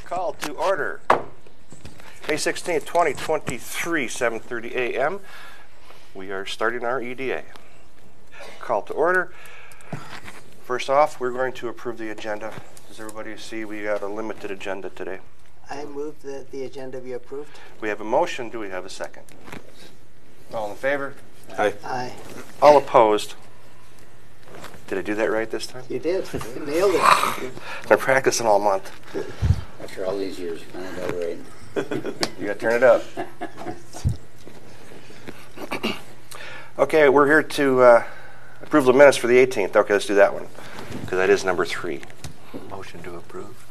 Call to order. May 16th, 2023, 7:30 a.m. We are starting our EDA. Call to order. First off, we're going to approve the agenda. As everybody see, we got a limited agenda today. I move that the agenda be approved. We have a motion. Do we have a second? All in favor? Aye. Aye. All opposed? Did I do that right this time? You did. You nailed it. I've been practicing all month. After all these years, you finally got it right. You got to turn it up. Okay, we're here to approve the minutes for the 18th. Okay, let's do that one, because that is number 3. Motion to approve.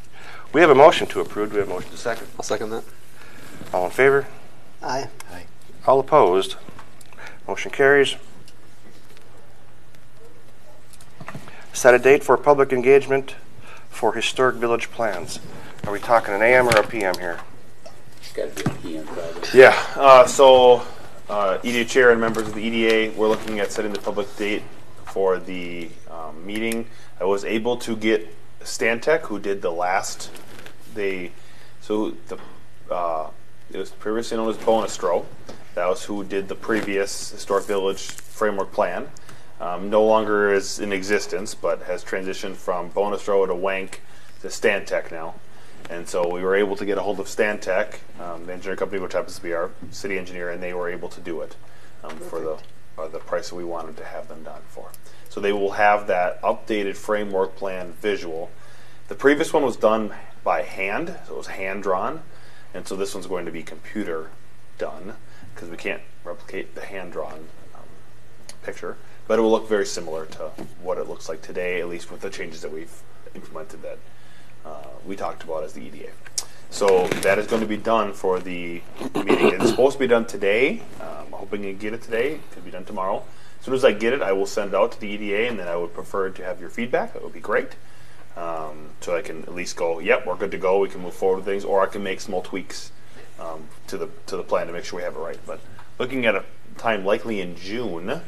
We have a motion to approve. Do we have a motion to second? I'll second that. All in favor? Aye. Aye. All opposed? Motion carries. Set a date for public engagement for historic village plans. Are we talking an AM or a PM here? It's got to be a PM probably. Yeah, EDA chair and members of the EDA, we're looking at setting the public date for the meeting. I was able to get Stantec, who did the last, it was previously known as Bonestro. That was who did the previous historic village framework plan. No longer is in existence, but has transitioned from Bonestro to Wank to Stantec now. And so we were able to get a hold of Stantec, the engineering company, which happens to be our city engineer, and they were able to do it for the price that we wanted to have them done for. So they will have that updated framework plan visual. The previous one was done by hand, so it was hand drawn, and so this one's going to be computer done because we can't replicate the hand drawn picture, but it will look very similar to what it looks like today, at least with the changes that we've implemented that we talked about as the EDA. So that is going to be done for the meeting. It's supposed to be done today. I'm hoping you get it today. It could be done tomorrow. As soon as I get it, I will send it out to the EDA, and then I would prefer to have your feedback. That would be great. So I can at least go, yep, we're good to go. We can move forward with things, or I can make small tweaks to the plan to make sure we have it right. But looking at a time likely in June,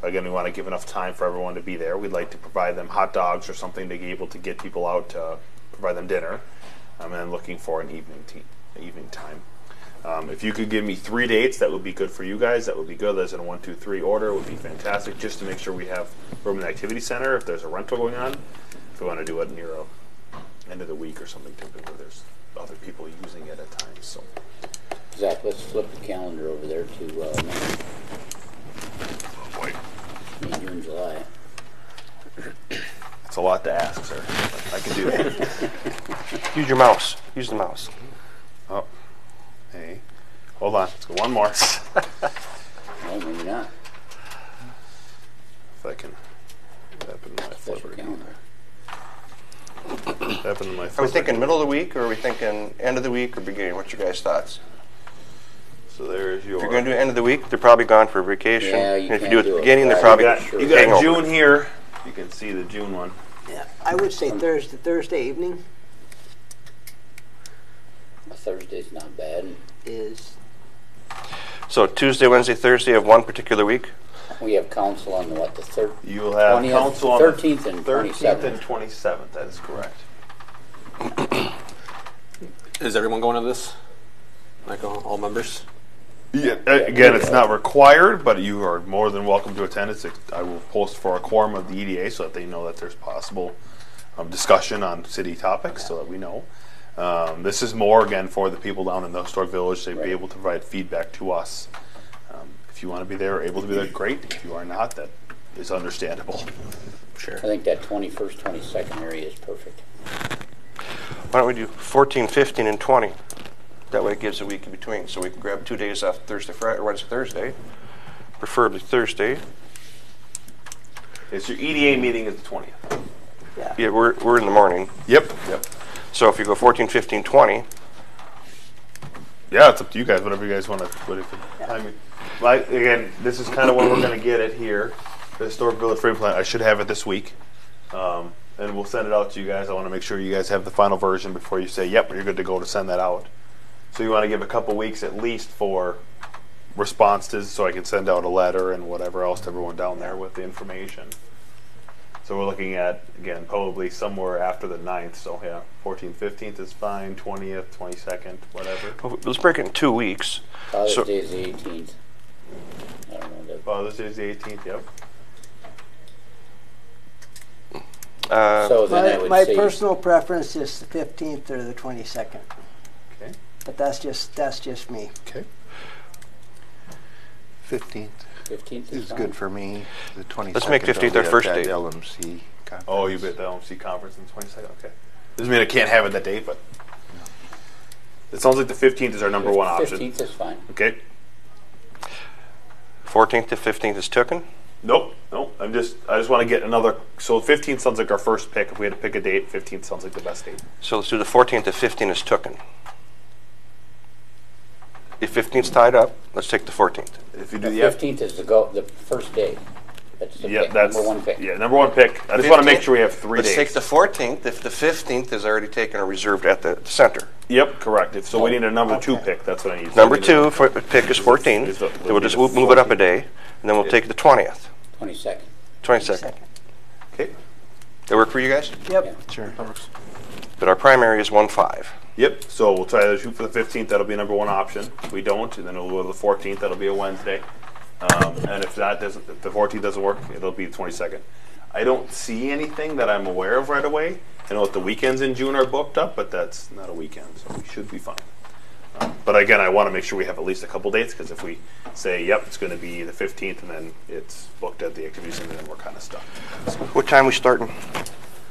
again, we want to give enough time for everyone to be there. We'd like to provide them hot dogs or something to be able to get people out to provide them dinner. And then looking for an evening time. If you could give me 3 dates, that would be good for you guys. That would be good. That's in a 1, 2, 3 order. It would be fantastic, just to make sure we have room in the activity center if there's a rental going on. If we want to do it near a end of the week or something, typically there's other people using it at times. So, Zach, let's flip the calendar over there to Boy. May, June, July. it's a lot to ask, sir. I can do it. Use your mouse. Use the mouse. Oh, hey, hold on. Let's go one more. No, maybe not. If I can tap into my Special flipper. calendar. Tap into my Are we flipper. thinking middle of the week, or are we thinking end of the week or beginning? What's your guys' thoughts? So there's your. If you're going to do end of the week, they're probably gone for vacation. Yeah, you And if you can't do it at do the it beginning, they're Friday. probably You got hangover. June here. You can see the June one. Yeah, I would say Thursday evening A Thursday's not bad. is. So Tuesday, Wednesday, Thursday of one particular week. We have council on the 3rd? You will have 20th, council on 13th and 13th 27th. and 27th. That is correct. Is everyone going to this? Like all members? Yeah. Again, it's not required, but you are more than welcome to attend. I will post for a quorum of the EDA so that they know that there's possible discussion on city topics, so that we know. This is more, again, for the people down in the historic village to be able to provide feedback to us. If you want to be there or able to be there, great. If you are not, that is understandable. Sure. I think that 21st, 22nd area is perfect. Why don't we do 14, 15, and 20? That way it gives a week in between. So we can grab 2 days off Thursday, Friday, or Wednesday, Thursday. Preferably Thursday. It's your EDA meeting is the 20th. Yeah, we're in the morning. Yep. So if you go 14, 15, 20, Yeah, it's up to you guys. Whatever you guys want to. I mean, again, this is kind of when we're going to get it here. The historic village frame plan. I should have it this week, and we'll send it out to you guys. I want to make sure you guys have the final version before you say, "Yep, you're good to go to send that out." So you want to give a couple weeks at least for responses, so I can send out a letter and whatever else to everyone down there with the information. So we're looking at, again, probably somewhere after the 9th. So yeah, 14th, 15th is fine, 20th, 22nd, whatever. Well, let's break it in 2 weeks. Father's So- Day is the 18th. I don't know. Father's Day is the 18th, yep. So then I would My say personal preference is the 15th or the 22nd, Okay. but that's just me. Okay. 15th 15th is fine. good for me. The 22nd. Let's make 15th our I'll be at first that date. LMC conference. Oh, you bet the LMC conference on the 22nd. Okay. Doesn't mean I can't have it that day, but it sounds like the 15th is our number one option. 15th is fine. Okay. 14th to 15th is tooken. Nope. I just want to get another. So 15th sounds like our first pick. If we had to pick a date, 15th sounds like the best date. So let's do the 14th to 15th is tooken. If 15th's tied up, let's take the 14th. If you The do the 15th is the first day. That's the pick, that's number one pick. Yeah, number one pick. I just want to make sure we have 3 Let's days. take the 14th if the 15th is already taken or reserved at the center. Yep, correct. So we need a number 2 Okay. pick. That's what I need. Number So we need 2 pick is 14. is the- Then we'll just would be the move it up a 14th. day, and then we'll take the 20th, 22nd. 22nd. Okay. That work for you guys? Yep. Yeah. Sure. But our primary is 1-5. Yep. So we'll try to shoot for the 15th. That'll be number one option. If we don't, and then we'll go to the 14th. That'll be a Wednesday. And if the 14th doesn't work, it'll be the 22nd. I don't see anything that I'm aware of right away. I know that the weekends in June are booked up, but that's not a weekend, so we should be fine. But again, I want to make sure we have at least a couple dates, because if we say, yep, it's going to be the 15th, and then it's booked at the activity center, then we're kind of stuck. What time we starting?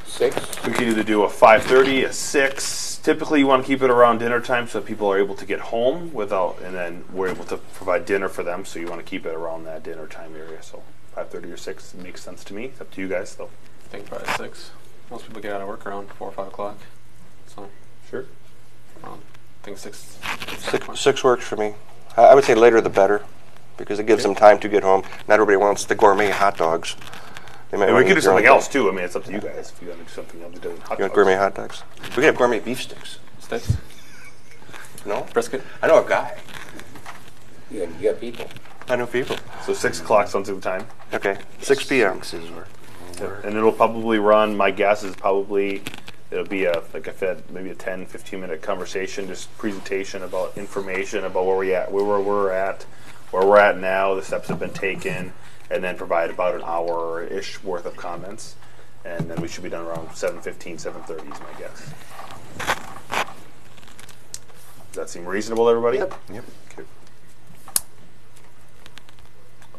6. We can either do a 5:30, a 6. Typically, you want to keep it around dinner time so people are able to get home without, and then we're able to provide dinner for them. So you want to keep it around that dinner time area. So 5:30 or 6 makes sense to me. It's up to you guys, though. I think probably 6. Most people get out of work around 4 or 5 o'clock. So Sure. I think 6. 6 works for me. I would say later the better, because it gives them time to get home. Not everybody wants the gourmet hot dogs. They might And we want could to do eat their own something else thing. too. I mean, it's up to you guys if you want to do something other than hot You want dogs. gourmet hot dogs? We could have gourmet beef sticks. Sticks? No? Brisket? I know a guy. You got people. I know people. So 6 o'clock sounds like the time. Okay, 6 p.m. And it'll probably run, my guess is probably, it'll be like I said, maybe a 10, 15 minute conversation, just presentation about information about where we're at now, the steps have been taken, and then provide about an hour-ish worth of comments. And then we should be done around 7:15, 7:30 is my guess. Does that seem reasonable, everybody? Yep. Okay.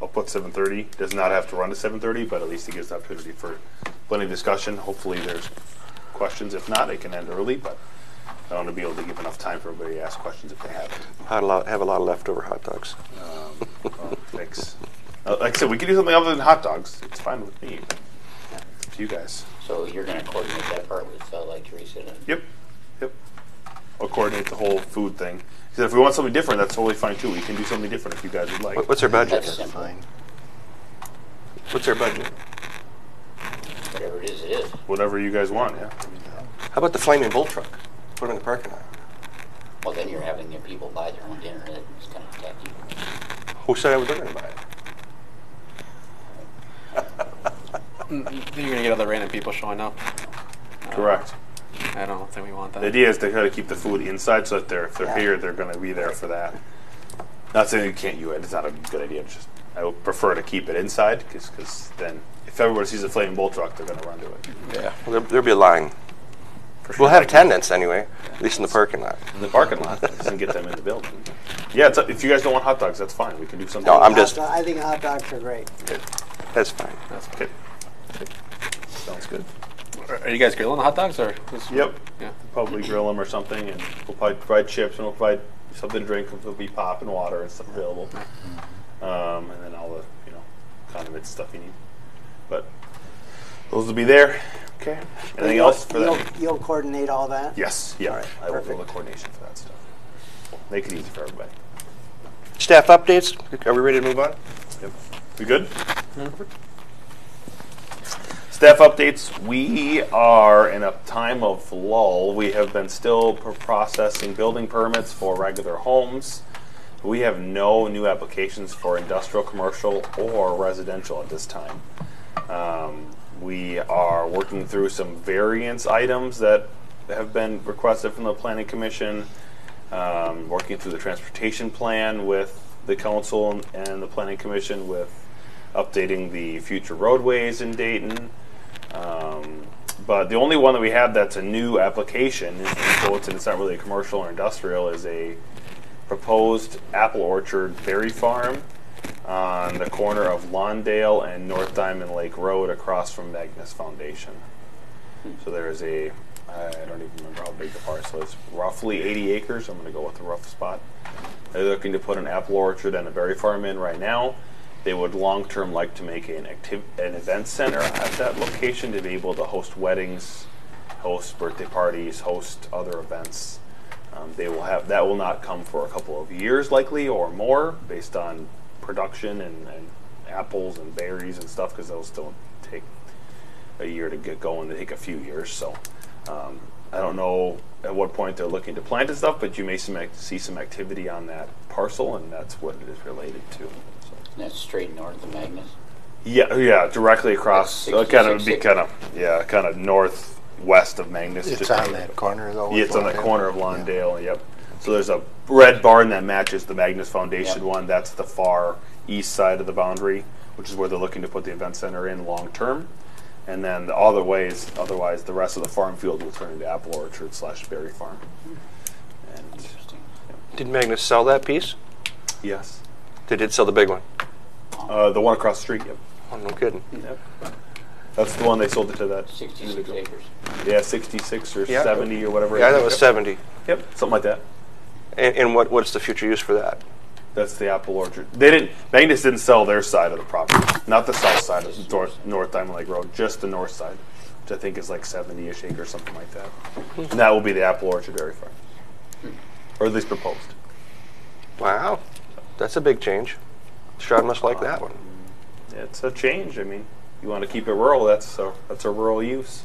I'll put 7:30. Does not have to run to 7:30, but at least it gives the opportunity for plenty of discussion. Hopefully there's questions. If not, it can end early, but I want to be able to give enough time for everybody to ask questions if they have it. Have a lot of leftover hot dogs. Thanks. Like I said, we can do something other than hot dogs. It's fine with me. But it's up to you guys. So you're going to coordinate that part with, like Teresa. Yep. I'll coordinate the whole food thing. Because if we want something different, that's totally fine too. We can do something different if you guys would like. What's our budget? That's simple. Fine. What's our budget? Whatever it is. Whatever you guys want, yeah. How about the flaming bull truck? Put them in the parking lot. Well, then you're having your people buy their own dinner. It's kind of tacky. Who said I was going to buy it? You're going to get other random people showing up. Correct. I don't think we want that. The idea is to try to keep the food inside, so that if they're here, they're going to be there for that. Not saying you can't use it. It's not a good idea. It's just I would prefer to keep it inside, because then if everybody sees a flaming bull truck, they're going to run to it. Yeah. Well, there'll be a line. For sure. We'll have attendants anyway, at least in the parking lot. In the parking lot, and get them in the building. Yeah, if you guys don't want hot dogs, that's fine. We can do something. No, I'm just. I think hot dogs are great. That's fine. That's Okay. Sounds good. Are you guys grilling the hot dogs or? Yep. Yeah. Probably grill them or something, and we'll probably provide chips, and we'll provide something to drink. There'll be pop and water and stuff available, and then all the condiments stuff you need. But those will be there. Okay. Anything else for that? You'll coordinate all that? Yes. Yeah. All right, I will do the perfect. coordination for that stuff. Make it easy for everybody. Staff updates. Are we ready to move on? Yep. We good? Staff updates. We are in a time of lull. We have been still processing building permits for regular homes. We have no new applications for industrial, commercial, or residential at this time. We are working through some variance items that have been requested from the Planning Commission, working through the transportation plan with the council and the Planning Commission with updating the future roadways in Dayton. But the only one that we have that's a new application, so it's not really a commercial or industrial, is a proposed apple orchard berry farm on the corner of Lawndale and North Diamond Lake Road across from Magnus Foundation. So there's I don't even remember how big the parcel is, roughly 80 acres. I'm going to go with the rough spot. They're looking to put an apple orchard and a berry farm in right now. They would long-term like to make an event center at that location to be able to host weddings, host birthday parties, host other events. They will have that will not come for a couple of years likely or more based on production and apples and berries and stuff, because those don't take a year to get going. They take a few years. So I don't know at what point they're looking to plant and stuff, but you may see some activity on that parcel, and that's what it is related to. So. And that's straight north of Magnus? Yeah, directly across. That's Kind of northwest of Magnus. It's just on that corner, though. Yeah, it's on that corner of Lawndale. Yep. So there's a red barn that matches the Magnus Foundation one. That's the far east side of the boundary, which is where they're looking to put the event center in long term. And then otherwise, the rest of the farm field will turn into apple orchard / berry farm. And Interesting. Did Magnus sell that piece? yes, They did sell the big one. the one across the street. Yep. Oh, no kidding. Yep. That's the one they sold it to that 66 individual. acres. Yeah, 66 or Yeah. 70 or whatever. Yeah, it that is. was Yep. 70. Yep, something like that. And what's the future use for that? That's the apple orchard. Magnus didn't sell their side of the property, not the south side of the North Diamond Lake Road, just the north side, which I think is like 70-ish acres, something like that. And that will be the apple orchard berry farm, or at least proposed. Wow, that's a big change. Stroud must like that one. It's a change. I mean, you want to keep it rural. That's a rural use.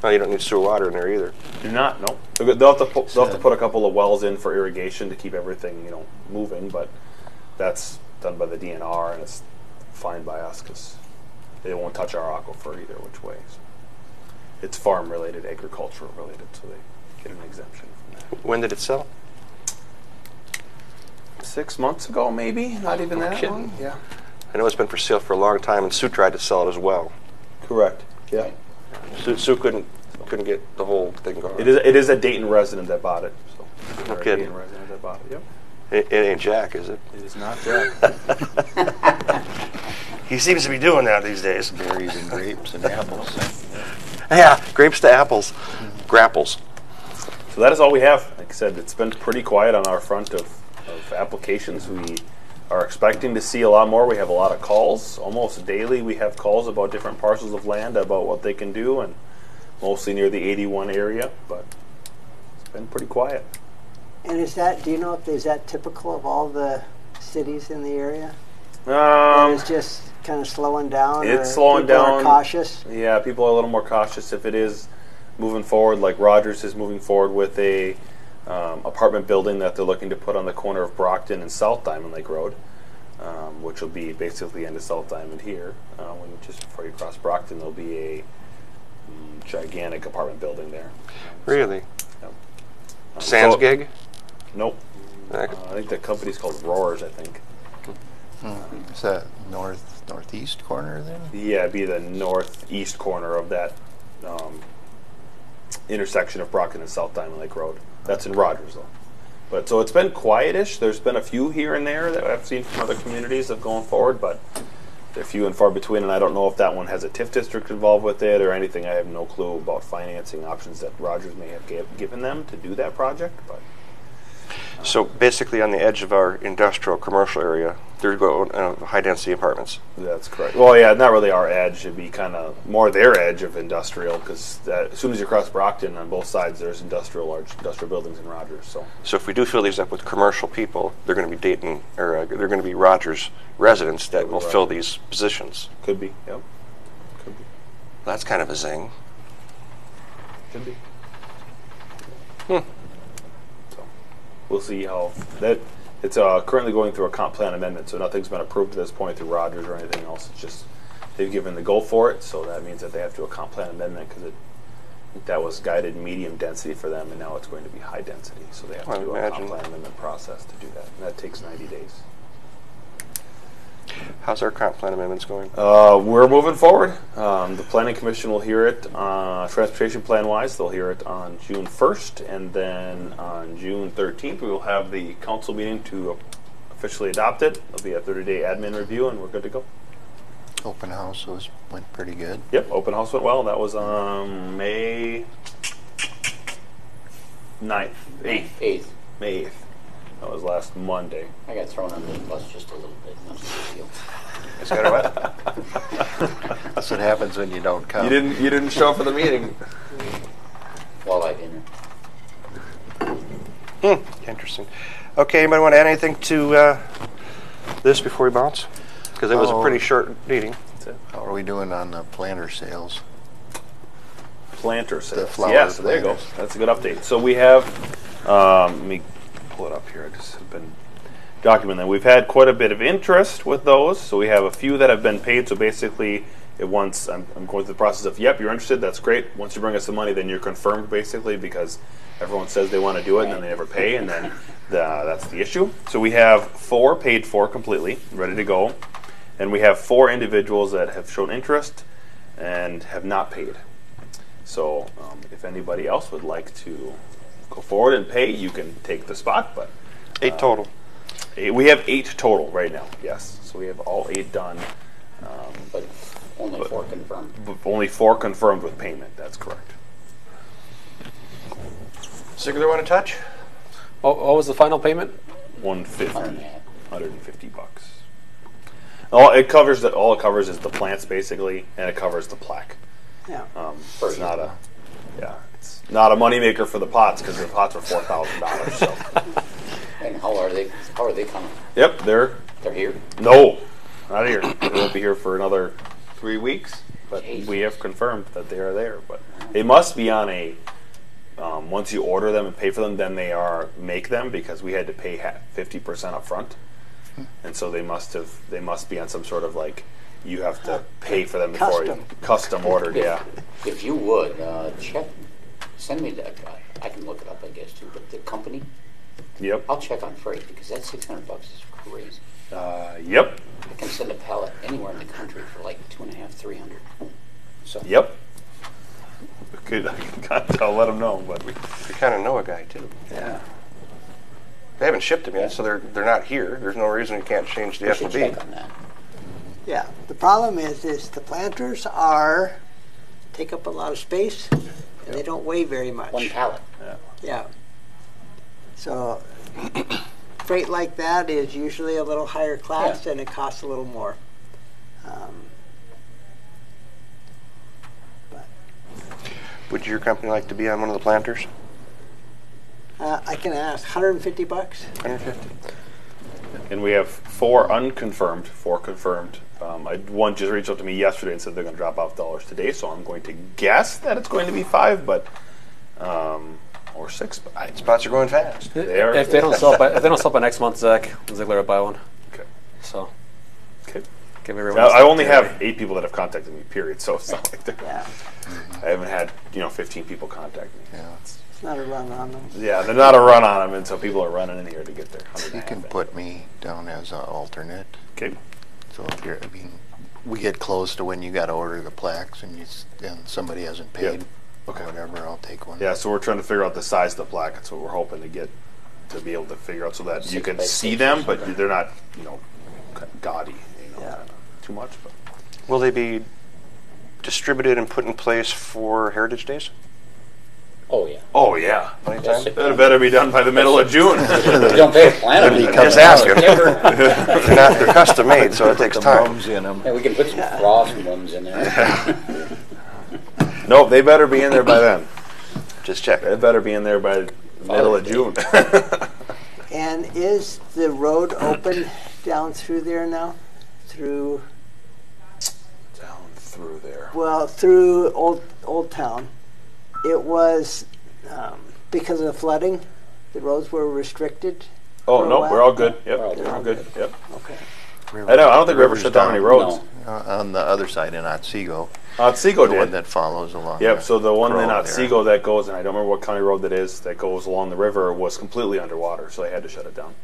Oh, you don't need sewer water in there either. Do not. No. They'll have to put a couple of wells in for irrigation to keep everything moving, but that's done by the DNR, and it's fine by us because they won't touch our aquifer either which way. So it's farm related, agricultural related, so they get an exemption from that. When did it sell? 6 months ago, maybe. Not even that kidding. long. Yeah. I know it's been for sale for a long time, and Sue tried to sell it as well. Correct. Yeah. Sue couldn't get the whole thing going. It is a Dayton resident that bought it. So No a kidding. Dayton resident that bought it. Yep. It ain't Jack, is it? It is not Jack. He seems to be doing that these days. Berries and grapes and apples. Yeah, grapes to apples, grapples. So that is all we have. Like I said, it's been pretty quiet on our front of applications. We are expecting to see a lot more. We have a lot of calls. Almost daily we have calls about different parcels of land, about what they can do, and mostly near the 81 area, but it's been pretty quiet. And is that typical of all the cities in the area? It's just kind of slowing down? It's or slowing people down. Are cautious? Yeah, people are a little more cautious if it is moving forward, like Rogers is moving forward with a apartment building that they're looking to put on the corner of Brockton and South Diamond Lake Road, which will be basically the end of South Diamond here. Just before you cross Brockton, there'll be a gigantic apartment building there. Really? Yep. Sans gig? Nope. I think the company's called Roars, I think. Is that northeast corner then? Yeah, it'd be the northeast corner of that intersection of Brockton and South Diamond Lake Road. That's in Rogers, though. But so it's been quietish. There's been a few here and there that I've seen from other communities of going forward, but they're few and far between. And I don't know if that one has a TIF district involved with it or anything. I have no clue about financing options that Rogers may have given them to do that project. But So basically on the edge of our industrial commercial area, they're going high density apartments. that's correct. Well, yeah, not really our edge. It'd be kind of more their edge of industrial, because as soon as you cross Brockton, on both sides, there's large industrial buildings in Rogers. So if we do fill these up with commercial people, they're going to be Dayton, or they're going to be Rogers residents that will fill these positions. could be, yep, could be, That's kind of a zing. could be. So we'll see how that. It's currently going through a comp plan amendment, so nothing's been approved at this point through Rogers or anything else. It's just they've given the go for it, so that means that they have to do a comp plan amendment because that was guided medium density for them, and now it's going to be high density. So they have to do a comp plan amendment process to do that, and that takes 90 days. How's our comp plan amendments going? We're moving forward. The Planning Commission will hear it transportation plan-wise. They'll hear it on June 1st, and then on June 13th, we will have the council meeting to officially adopt it. It'll be a 30-day admin review, and we're good to go. Open house went pretty good. Yep, open house went well. That was on May 9th. 8th. May 8th. That was last Monday. I got thrown under the bus just a little bit. Not a big deal. It's got what? That's what happens when you don't come. You didn't show up for the meeting. Walleye dinner. Interesting. Okay, anybody want to add anything to this before we bounce? Because it was a pretty short meeting. How are we doing on the planter sales? Planter sales. The flower yes, there you go. planters. That's a good update. So we have, let me pull it up here. I just have been documenting that. We've had quite a bit of interest with those. So we have a few that have been paid. So basically, I'm going through the process of, yep, you're interested. That's great. Once you bring us the money, then you're confirmed, basically, because everyone says they want to do it, and then they never pay, and then that's the issue. So we have 4 paid for completely, ready to go. And we have 4 individuals that have shown interest and have not paid. So if anybody else would like to go forward and pay, you can take the spot. But 8 total. We have 8 total right now, yes. So we have all 8 done. But only 4 confirmed. Only 4 confirmed with payment, that's correct. Ziegler want to touch? What was the final payment? 150. 150. $150. All it covers is the plants basically, and it covers the plaque. Yeah. It's not a moneymaker for the pots because the pots are $4,000. So. And how are they coming? Yep, they're here? No, not here. They won't be here for another 3 weeks. But Jeez. we have confirmed that they are there. But they must be on a. Once you order them and pay for them, then make them because we had to pay 50% up front. And so they must be on some sort of you have to pay for them before custom ordered, yeah. If you would, send me that. I can look it up, I guess, too. But the company, Yep. I'll check on freight because that $600 is crazy. Yep. I can send a pallet anywhere in the country for like $250, $300. So Yep. I'll let them know, but We kind of know a guy too. yeah, They haven't shipped them yet, so they're not here. There's no reason you can't change the we should FOB. check on that. Yeah. The problem is the planters take up a lot of space, and they don't weigh very much. 1 pallet. Yeah. So freight like that is usually a little higher class, and it costs a little more. Would your company like to be on one of the planters? I can ask. $150. 150. And we have 4 unconfirmed, 4 confirmed. One just reached out to me yesterday and said they're going to drop off dollars today, so I'm going to guess that it's going to be 5, but or 6. But Spots are going fast. they are. If they don't sell by next month, Zach, Ziegler will buy one. Okay. So Okay. give everyone. Now, a I only step have 8 people that have contacted me. Period. So it's not like Yeah. I haven't had 15 people contact me. Yeah. It's not a run on them. Yeah, they're not a run on them, and so people are running in here to get their 100. You can put me down as an alternate. Okay. So if we get close to when you got to order the plaques and somebody hasn't paid Okay. or whatever, I'll take one. Yeah, so we're trying to figure out the size of the plaque. That's what we're hoping to get to be able to figure out so that you 6 can by see 6 them, or but something. they're not, gaudy. Yeah. Too much. But Will they be distributed and put in place for Heritage Days? Oh yeah. oh yeah, Anytime? that better be done by the middle of June. You don't pay a planner. Just asking. Never. They're custom made, so it takes The time. mums in them. Yeah, we can put some frost ones in there. Nope, they better be in there by then. Just check. They better be in there by the middle of June. And is the road open down through there now? Through Down through there. through Old Town. It was because of the flooding. The roads were restricted. Oh For a no, while? we're all good. Yep, We're all we're all good. Yep. Okay. I don't think we ever shut down any roads. No. On the other side in Otsego. Otsego The one did. that follows along. Yep, the so the one in road there. Otsego that goes, and I don't remember what county road that is, that goes along the river was completely underwater, so they had to shut it down.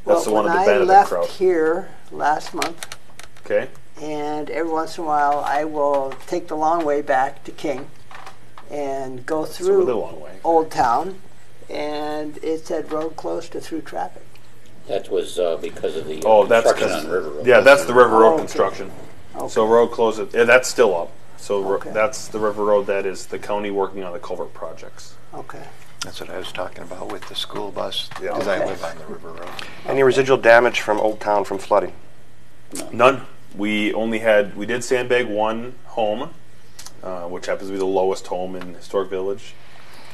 That's the one when of the I Benedict left crowd. here last month, Okay. and every once in a while I will take the long way back to King and go It's a really through long way. Old Town, and it said road closed to through traffic. That was because of the Oh, that's construction on River Road. yeah, that's the River Road okay. construction. Okay. So road closed. Yeah, that's still up. So Okay. that's the River Road. That is the county working on the culvert projects. Okay. That's what I was talking about with the school bus, Yeah. because I Okay. live on the River Road. Any residual damage from Old Town from flooding? None. We did sandbag one home, which happens to be the lowest home in Historic Village.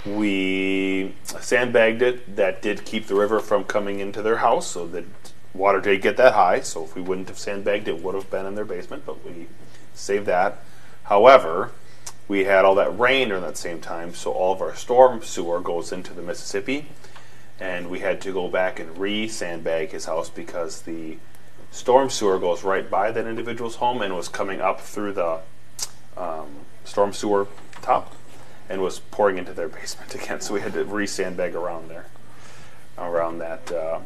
We sandbagged it. That did keep the river from coming into their house, so that water did get that high. So if we wouldn't have sandbagged, it would have been in their basement, but we saved that. However, we had all that rain during that same time, so all of our storm sewer goes into the Mississippi, and we had to go back and re-sandbag his house because the storm sewer goes right by that individual's home and was coming up through the storm sewer top and was pouring into their basement again. So we had to re-sandbag around there, around that, I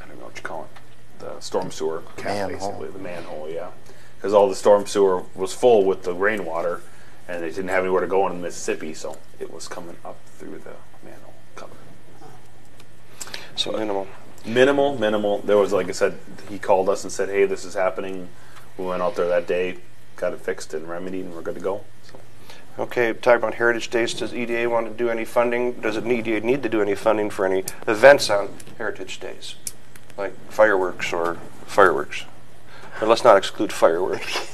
don't know what you call it, the storm sewer cap, Manhole. basically, the manhole, yeah. Because all the storm sewer was full with the rainwater, and they didn't have anywhere to go in the Mississippi, so it was coming up through the manhole cover. So minimal. Minimal. There was, like I said, he called us and said, hey, this is happening. We went out there that day, got it fixed and remedied, and we're good to go. So. Okay, talking about Heritage Days, does EDA want to do any funding? Does EDA need to do any funding for any events on Heritage Days? Like fireworks or fireworks? But let's not exclude fireworks.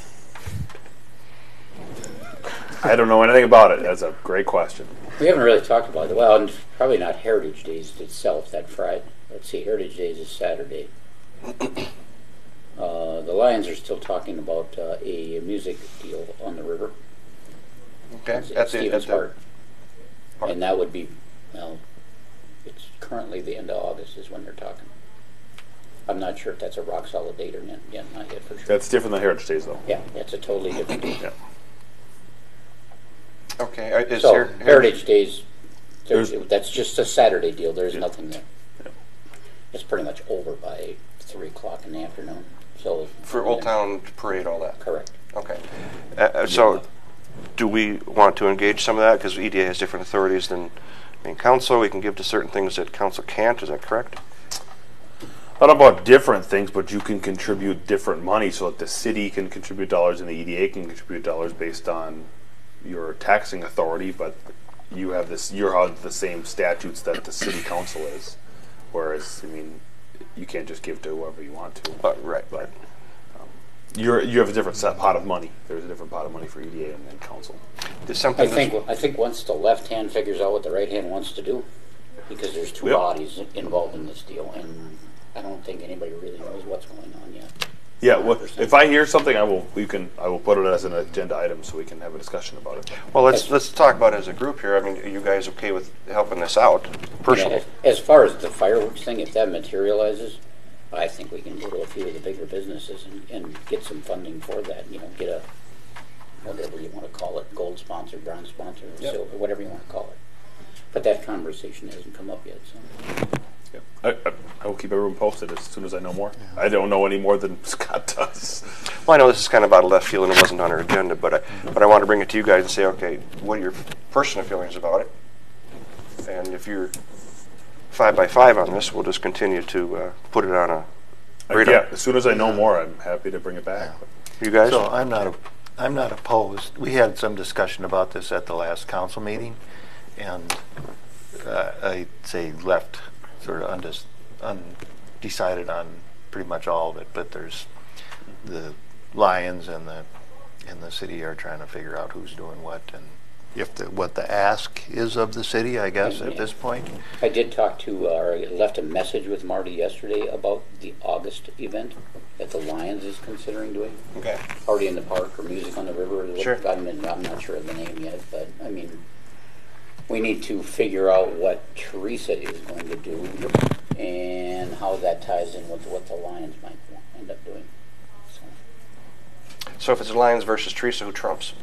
I don't know anything about it. That's a great question. We haven't really talked about it. Well, and probably not Heritage Days itself, that Friday. Let's see, Heritage Days is Saturday. The Lions are still talking about a music deal on the river. Okay, At Stevens Park. Park. And that would be, well, it's currently the end of August is when they're talking. I'm not sure if that's a rock solid date or not yet, not yet for sure. That's different than Heritage Days, though. Yeah, that's a totally different deal. Yeah. Okay, is So, there Heritage Days, There's- that's just a Saturday deal. There's Yeah. nothing there. Yeah. It's pretty much over by 3 o'clock in the afternoon. So for Old Town Parade, all that? Correct. Okay. So, do we want to engage some of that? Because EDA has different authorities than council. We can give to certain things that council can't. Is that correct? I don't know about different things, but you can contribute different money so that the city can contribute dollars and the EDA can contribute dollars based on your taxing authority, but you have the same statutes that the city council is. Whereas, I mean, you can't just give to whoever you want to. Right. But you have a different pot of money. There's a different pot of money for EDA and then council. Is something I think once the left hand figures out what the right hand wants to do, because there's two Yep. bodies involved in this deal, and I don't think anybody really knows what's going on yet. Yeah, well, if I hear something, I will put it as an agenda item so we can have a discussion about it. Well, let's talk about it as a group here. I mean, are you guys okay with helping this out personally? Yeah, as far as the fireworks thing, if that materializes, I think we can go to a few of the bigger businesses and get some funding for that. You know, get a, whatever you want to call it, gold sponsor, bronze sponsor, or Yep. silver, whatever you want to call it. But that conversation hasn't come up yet. So. Yeah. I will keep everyone posted as soon as I know more. I don't know any more than Scott does. Well, I know this is kind of out of left field and it wasn't on our agenda, but I want to bring it to you guys and say, okay, what are your personal feelings about it? And if you're 5 by 5 on this, we'll just continue to put it on a radar. Yeah, as soon as I know more, I'm happy to bring it back. You guys? So I'm not opposed. We had some discussion about this at the last council meeting, and I'd say left sort of undecided on pretty much all of it. But there's the Lions and the city are trying to figure out who's doing what and what the ask is of the city, I guess, at this point. I did talk to, or left a message with Marty yesterday about the August event that the Lions is considering doing. Okay. Party in the Park or Music on the River. Sure. I'm not sure of the name yet, but I mean, we need to figure out what Teresa is going to do and how that ties in with what the Lions might end up doing. So if it's Lions versus Teresa, who trumps?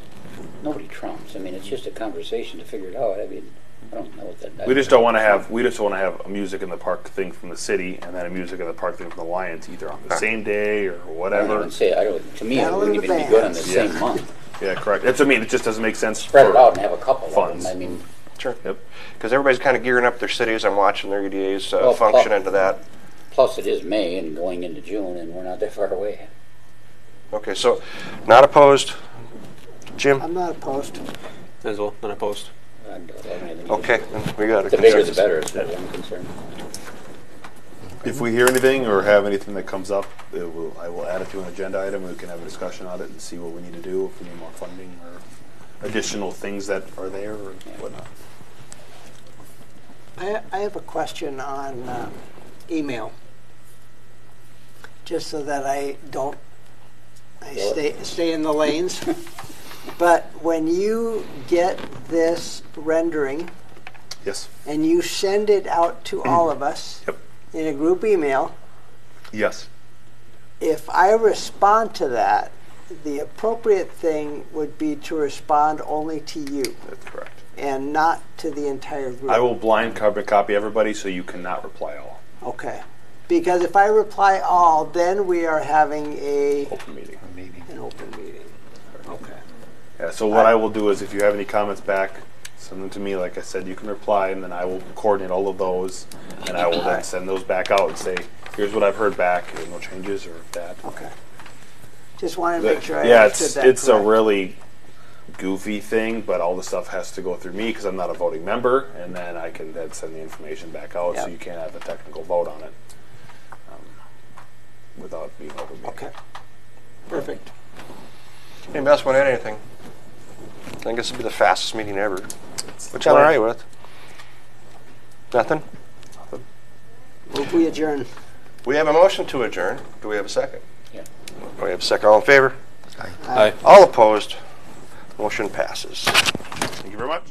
Nobody trumps. I mean, it's just a conversation to figure it out. I mean, I don't know what that. We just don't want to have a music in the park thing from the city and then a music in the park thing from the Lions either on the same day or I don't whatever. even say. I don't. To me, it Battle of wouldn't the even be good on the bands. same Yeah. month. Yeah, correct. That's what I mean. It just doesn't make sense. Spread it for out and have a couple funds. of them. I mean, Sure. Yep. Because everybody's kind of gearing up their cities. I'm watching their EDAs Well, function into that. plus it is May and going into June, and we're not that far away. Okay, so not opposed. Jim? I'm not opposed. As well, not opposed. I don't have anything. Okay, then we got a The bigger the consensus. better, as far as I'm concerned. If we hear anything or have anything that comes up, I will add it to an agenda item. We can have a discussion on it and see what we need to do, if we need more funding or additional things that are there or whatnot. I have a question on email, just so that I stay in the lanes. But when you get this rendering Yes. and you send it out to all of us Yep. in a group email, Yes. if I respond to that, the appropriate thing would be to respond only to you That's correct. and not to the entire group. I will blind copy everybody so you cannot reply all. Okay. Because if I reply all, then we are having Open meeting. an open meeting. Okay. Yeah, so what I will do is if you have any comments back, send them to me. Like I said, you can reply, and then I will coordinate all of those, and I will then send those back out and say, here's what I've heard back. There's no changes or that. Okay. Just wanted to make sure I Yeah, understood that it's a correct. really goofy thing, but all the stuff has to go through me because I'm not a voting member, and then I can then send the information back out, so Yep. you can't have a technical vote on it without being open meeting. Okay. Perfect. Anybody else want to add anything? I think this will be the fastest meeting ever, which I'm all plan. right with. Nothing? Move we adjourn. We have a motion to adjourn. Do we have a second? Yeah. We have a second. All in favor? Aye. All opposed? Motion passes. Thank you very much.